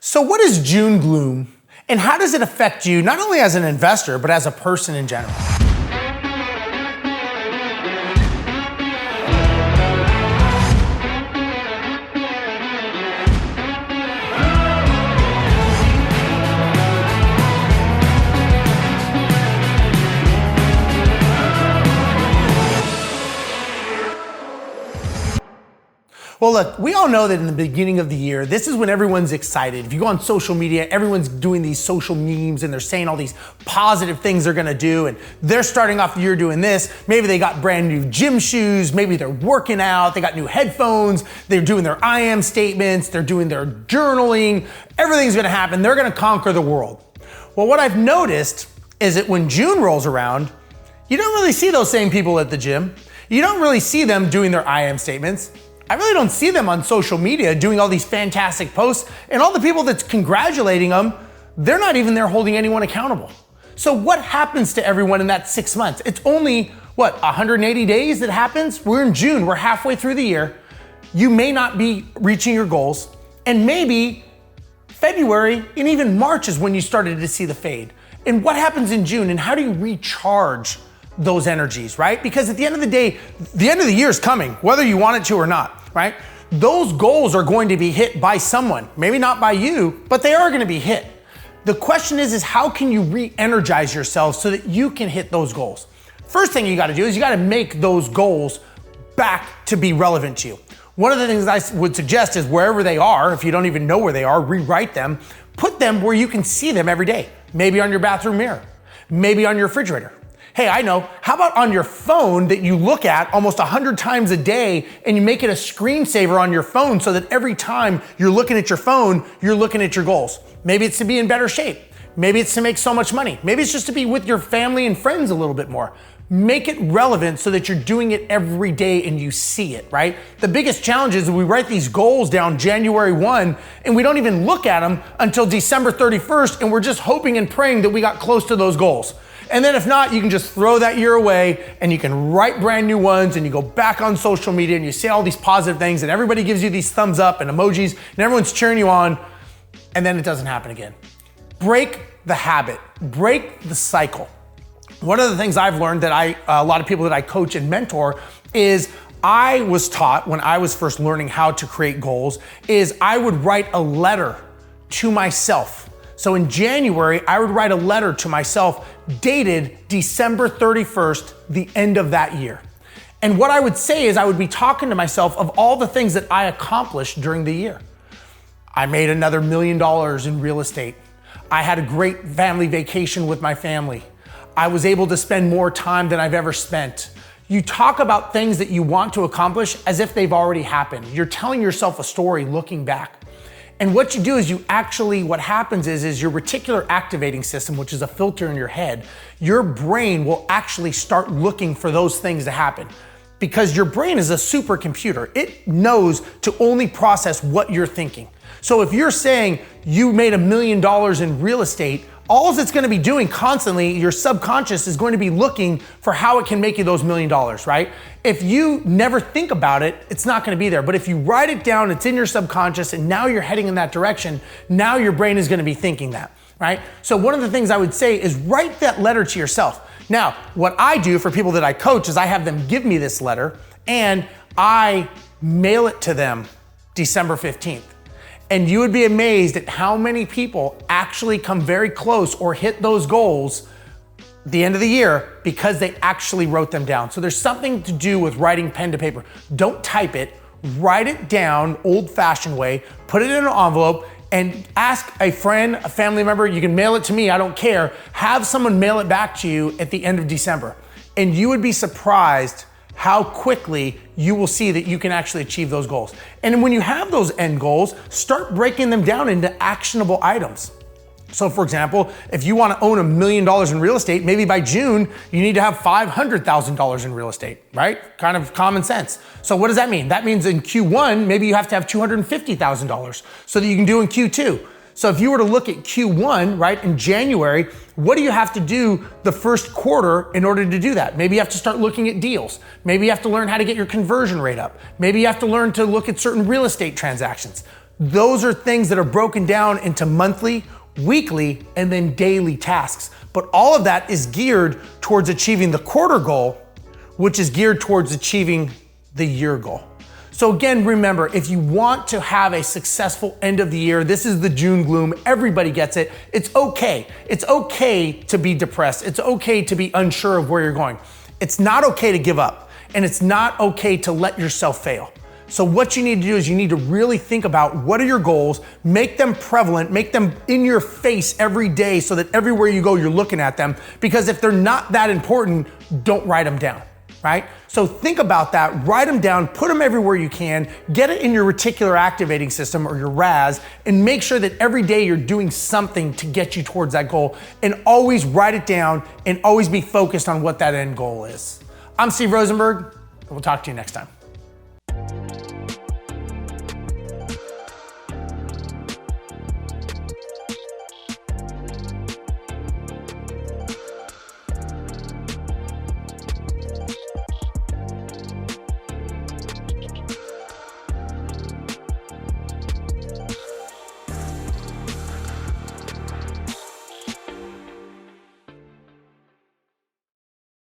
So what is June Gloom, and how does it affect you, not only as an investor, but as a person in general? Well, look, we all know that in the beginning of the year, this is when everyone's excited. If you go on social media, everyone's doing these social memes and they're saying all these positive things they're gonna do, and they're starting off the year doing this. Maybe they got brand new gym shoes, maybe they're working out, they got new headphones, they're doing their I am statements, they're doing their journaling, everything's gonna happen, they're gonna conquer the world. Well, what I've noticed is that when June rolls around, you don't really see those same people at the gym. You don't really see them doing their I am statements. I really don't see them on social media doing all these fantastic posts, and all the people that's congratulating them, they're not even there holding anyone accountable. So what happens to everyone in that 6 months? It's only, 180 days that happens? We're in June, we're halfway through the year. You may not be reaching your goals, and maybe February and even March is when you started to see the fade. And what happens in June, and how do you recharge those energies, right? Because at the end of the day, the end of the year is coming, whether you want it to or not, right? Those goals are going to be hit by someone, maybe not by you, but they are going to be hit. The question is how can you re-energize yourself so that you can hit those goals? First thing you got to do is you got to make those goals back to be relevant to you. One of the things I would suggest is wherever they are, if you don't even know where they are, rewrite them, put them where you can see them every day. Maybe on your bathroom mirror, maybe on your refrigerator. Hey, I know, how about on your phone that you look at almost 100 times a day, and you make it a screensaver on your phone so that every time you're looking at your phone, you're looking at your goals. Maybe it's to be in better shape. Maybe it's to make so much money. Maybe it's just to be with your family and friends a little bit more. Make it relevant so that you're doing it every day and you see it, right? The biggest challenge is we write these goals down January 1 and we don't even look at them until December 31st, and we're just hoping and praying that we got close to those goals. And then if not, you can just throw that year away and you can write brand new ones, and you go back on social media and you say all these positive things and everybody gives you these thumbs up and emojis and everyone's cheering you on, and then it doesn't happen again. Break the habit, break the cycle. One of the things I've learned that a lot of people that I coach and mentor is I was taught when I was first learning how to create goals is I would write a letter to myself. So in January, I would write a letter to myself dated December 31st, the end of that year. And what I would say is I would be talking to myself of all the things that I accomplished during the year. I made another $1 million in real estate. I had a great family vacation with my family. I was able to spend more time than I've ever spent. You talk about things that you want to accomplish as if they've already happened. You're telling yourself a story looking back. And what you do is what happens is your reticular activating system, which is a filter in your head, your brain will actually start looking for those things to happen. Because your brain is a supercomputer. It knows to only process what you're thinking. So if you're saying you made $1 million in real estate, all it's going to be doing constantly, your subconscious is going to be looking for how it can make you those $1 million, right? If you never think about it, it's not going to be there. But if you write it down, it's in your subconscious, and now you're heading in that direction, now your brain is going to be thinking that, right? So one of the things I would say is write that letter to yourself. Now, what I do for people that I coach is I have them give me this letter, and I mail it to them December 15th. And you would be amazed at how many people actually come very close or hit those goals at the end of the year because they actually wrote them down. So there's something to do with writing pen to paper. Don't type it, write it down old-fashioned way, put it in an envelope, and ask a friend, a family member, you can mail it to me, I don't care, have someone mail it back to you at the end of December. And you would be surprised how quickly you will see that you can actually achieve those goals. And when you have those end goals, start breaking them down into actionable items. So for example, if you want to own $1 million in real estate, maybe by June, you need to have $500,000 in real estate, right? Kind of common sense. So what does that mean? That means in Q1, maybe you have to have $250,000 so that you can do in Q2. So if you were to look at Q1, right, in January, what do you have to do the first quarter in order to do that? Maybe you have to start looking at deals. Maybe you have to learn how to get your conversion rate up. Maybe you have to learn to look at certain real estate transactions. Those are things that are broken down into monthly, weekly, and then daily tasks. But all of that is geared towards achieving the quarter goal, which is geared towards achieving the year goal. So again, remember, if you want to have a successful end of the year, this is the June gloom. Everybody gets it. It's okay. It's okay to be depressed. It's okay to be unsure of where you're going. It's not okay to give up, and it's not okay to let yourself fail. So what you need to do is you need to really think about what are your goals, make them prevalent, make them in your face every day so that everywhere you go, you're looking at them. Because if they're not that important, don't write them down. Right? So think about that, write them down, put them everywhere you can, get it in your reticular activating system or your RAS, and make sure that every day you're doing something to get you towards that goal, and always write it down and always be focused on what that end goal is. I'm Steve Rozenberg, and we'll talk to you next time.